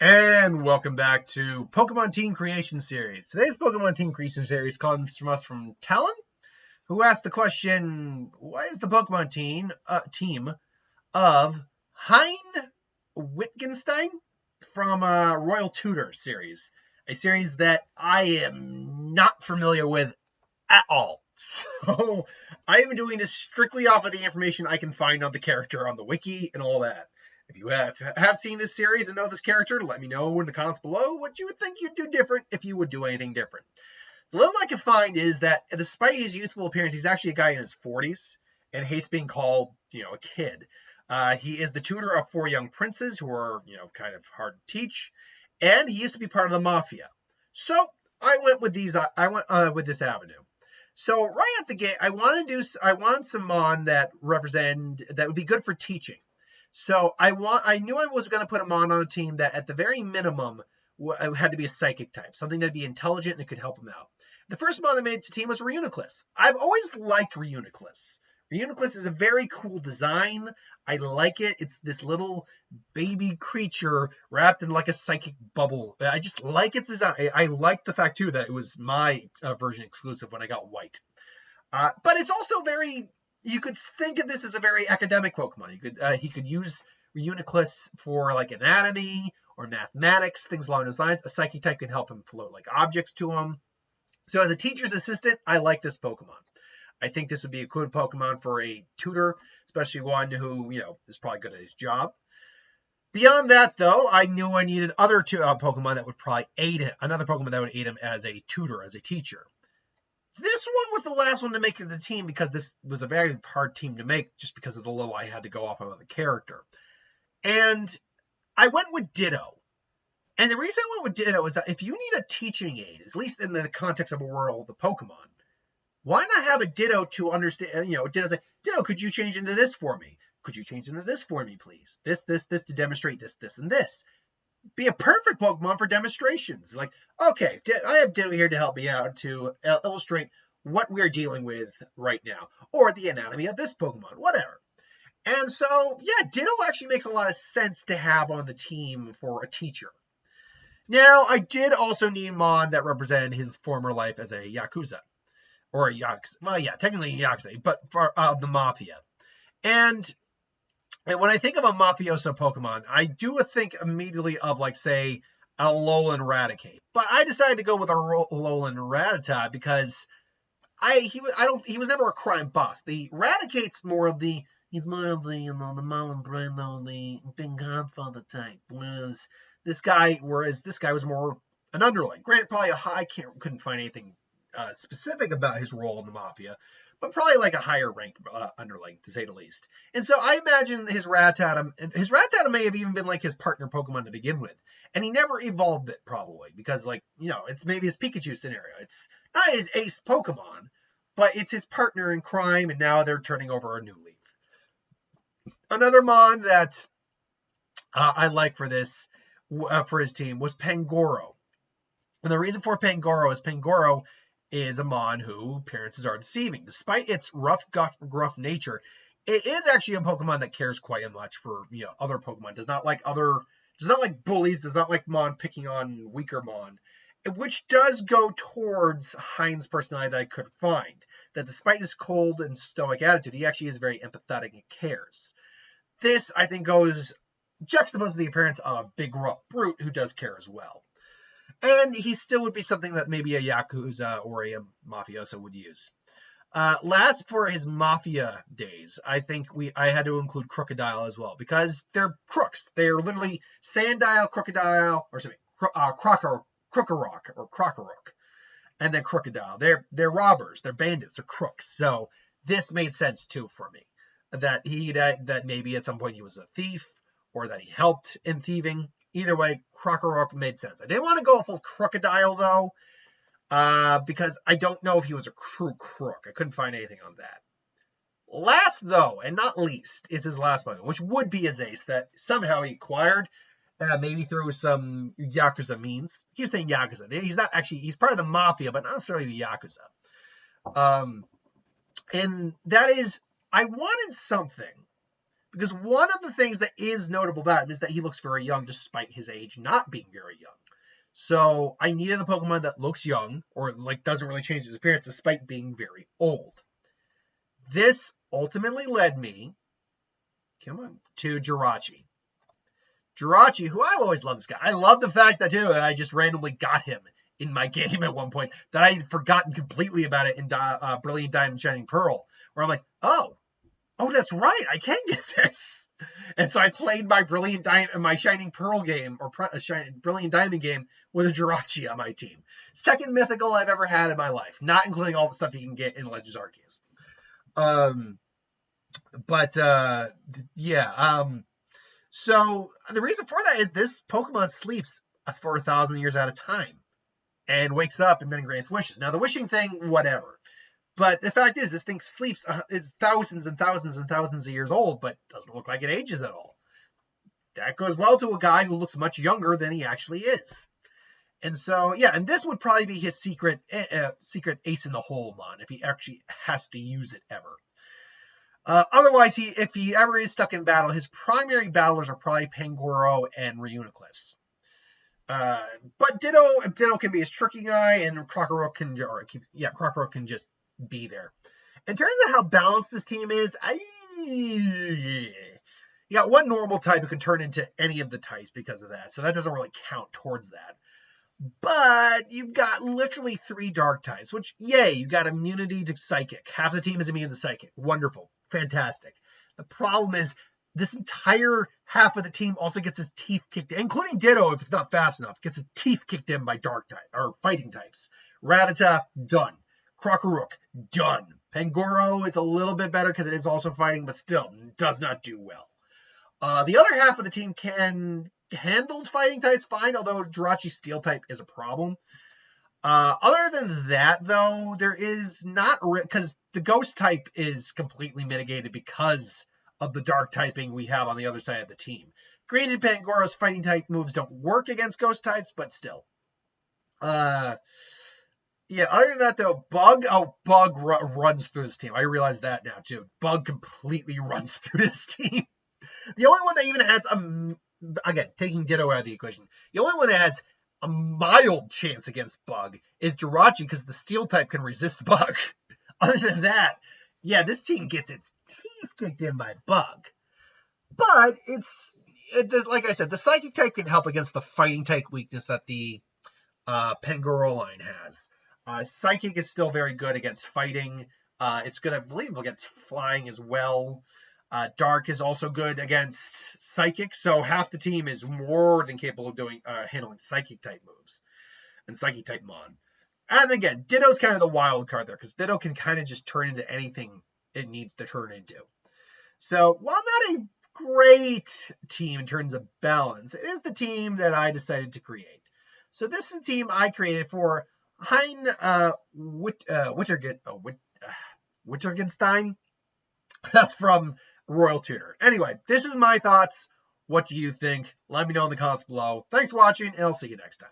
And welcome back to Pokemon Team Creation Series. Today's Pokemon Team Creation Series comes from us from Talon, who asked the question, why is the Pokemon team of Heine Wittgenstein from Royal Tutor series, a series that I am not familiar with at all. So I am doing this strictly off of the information I can find on the character on the wiki and all that. If you have seen this series and know this character, let me know in the comments below what you would think you'd do different if you would do anything different. The little I can find is that despite his youthful appearance, he's actually a guy in his 40s and hates being called, a kid. He is the tutor of 4 young princes who are, kind of hard to teach, and he used to be part of the mafia. So I went with these. I went with this avenue. So right at the gate, I want some Mon that would be good for teaching. So I knew I was going to put a Mon on a team that at the very minimum had to be a psychic type, something that'd be intelligent and could help him out. The first Mon I made to team was Reuniclus. I've always liked Reuniclus. Reuniclus is a very cool design. I like it. It's this little baby creature wrapped in like a psychic bubble. I just like its design. I like the fact too that it was my version exclusive when I got white. But it's also you could think of this as a very academic Pokemon. He could use Reuniclus for like anatomy or mathematics, things along those lines. A psychic type can help him float like objects to him. So as a teacher's assistant, I like this Pokemon. I think this would be a good Pokemon for a tutor, especially one who, is probably good at his job. Beyond that, though, I knew I needed other Pokemon that would probably aid him, another Pokemon that would aid him as a tutor, as a teacher. This one was the last one to make the team because this was a very hard team to make just because of the little I had to go off of the character. And I went with Ditto. And the reason I went with Ditto is that if you need a teaching aid, at least in the context of a world of Pokemon, why not have a Ditto to understand, Ditto say, Ditto, could you change into this for me? Could you change into this for me, please? This to demonstrate this, and this. Be a perfect Pokemon for demonstrations. Like, okay, I have Ditto here to help me out to illustrate what we're dealing with right now, or the anatomy of this Pokemon, whatever. And so, yeah, Ditto actually makes a lot of sense to have on the team for a teacher. Now, I did also need Mon that represented his former life as a Yakuza. Or a Yakuza. Well, yeah, technically Yakuza, but for the Mafia. And when I think of a mafioso Pokemon, I do think immediately of, like, say, a Alolan Raticate. But I decided to go with a Alolan Rattata because he was never a crime boss. The Raticate's more of the the Marlon Brando, the big Godfather type, whereas this guy was more an underling. Granted, probably couldn't find anything specific about his role in the Mafia, but probably like a higher ranked underling, to say the least. And so I imagine his Rattata may have even been like his partner Pokemon to begin with. And he never evolved it, probably, because, it's maybe his Pikachu scenario. It's not his ace Pokemon, but it's his partner in crime, and now they're turning over a new leaf. Another Mon that I like for this, for his team, was Pangoro. And the reason for Pangoro is a Mon who appearances are deceiving. Despite its rough, gruff nature, it is actually a Pokemon that cares quite much for other Pokemon. Does not like bullies. Does not like Mon picking on weaker Mon, which does go towards Heine's personality that I could find. That despite his cold and stoic attitude, he actually is very empathetic and cares. This, I think, goes juxtaposed to the appearance of a big rough brute who does care as well. And he still would be something that maybe a Yakuza or a Mafioso would use. Last, for his Mafia days, I think I had to include Crocodile as well, because they're crooks. They're literally Sandile, Crocodile, Krokorok, and then Crocodile. They're robbers, they're bandits, they're crooks. So this made sense too for me. That maybe at some point he was a thief, or that he helped in thieving. Either way, Krokorok made sense. I didn't want to go full Crocodile, though, because I don't know if he was a true crook. I couldn't find anything on that. Last, though, and not least, is his last Pokemon, which would be his ace that somehow he acquired, maybe through some Yakuza means. I keep saying Yakuza. He's part of the Mafia, but not necessarily the Yakuza. And that is, I wanted something Because one of the things that is notable about him is that he looks very young despite his age not being very young. So I needed a Pokemon that looks young or like doesn't really change his appearance despite being very old. This ultimately led me, to Jirachi. Jirachi, who I've always loved this guy. I love the fact that too I just randomly got him in my game at one point that I had forgotten completely about it in Brilliant Diamond Shining Pearl, where I'm like, oh, that's right, I can get this. And so I played my my Shining Pearl game or Brilliant Diamond game with a Jirachi on my team. Second mythical I've ever had in my life, not including all the stuff you can get in Legends Arceus. So the reason for that is this Pokemon sleeps for 1,000 years at a time and wakes up and then grants wishes. Now the wishing thing, whatever. But the fact is, this thing sleeps, is thousands and thousands and thousands of years old, but doesn't look like it ages at all. That goes well to a guy who looks much younger than he actually is. And so, yeah, and this would probably be his secret ace in the hole, mon, if he actually has to use it ever. Otherwise, if he ever is stuck in battle, his primary battlers are probably Pangoro and Reuniclus. But Ditto can be his tricky guy, and Krokorok can just be there. In terms of how balanced this team is, you got one normal type who can turn into any of the types because of that, so that doesn't really count towards that. But you've got literally 3 dark types, which, yay, you got immunity to psychic. Half the team is immune to psychic. Wonderful. Fantastic. The problem is this entire half of the team also gets his teeth kicked in, including Ditto if it's not fast enough, gets his teeth kicked in by dark type or fighting types. Rattata, done. Krokorok, done. Pangoro is a little bit better because it is also fighting, but still does not do well. The other half of the team can handle fighting types fine, although Jirachi's steel type is a problem. Other than that, though, there is not, because the ghost type is completely mitigated because of the dark typing we have on the other side of the team. Granted, Pangoro's fighting type moves don't work against ghost types, but still. Yeah, other than that, though, Bug runs through this team. I realize that now, too. Bug completely runs through this team. The only one that even has, again, taking Ditto out of the equation, the only one that has a mild chance against Bug is Jirachi because the steel type can resist Bug. Other than that, yeah, this team gets its teeth kicked in by Bug. But like I said, the psychic type can help against the fighting type weakness that the Pangoro line has. Psychic is still very good against fighting. It's good, I believe, against flying as well. Dark is also good against Psychic, so half the team is more than capable of handling Psychic-type moves and Psychic-type Mon. And again, Ditto's kind of the wild card there, because Ditto can kind of just turn into anything it needs to turn into. So, while not a great team in terms of balance, it is the team that I decided to create. So this is the team I created for Heine Wittgenstein from Royal Tutor. Anyway, this is my thoughts. What do you think? Let me know in the comments below. Thanks for watching, and I'll see you next time.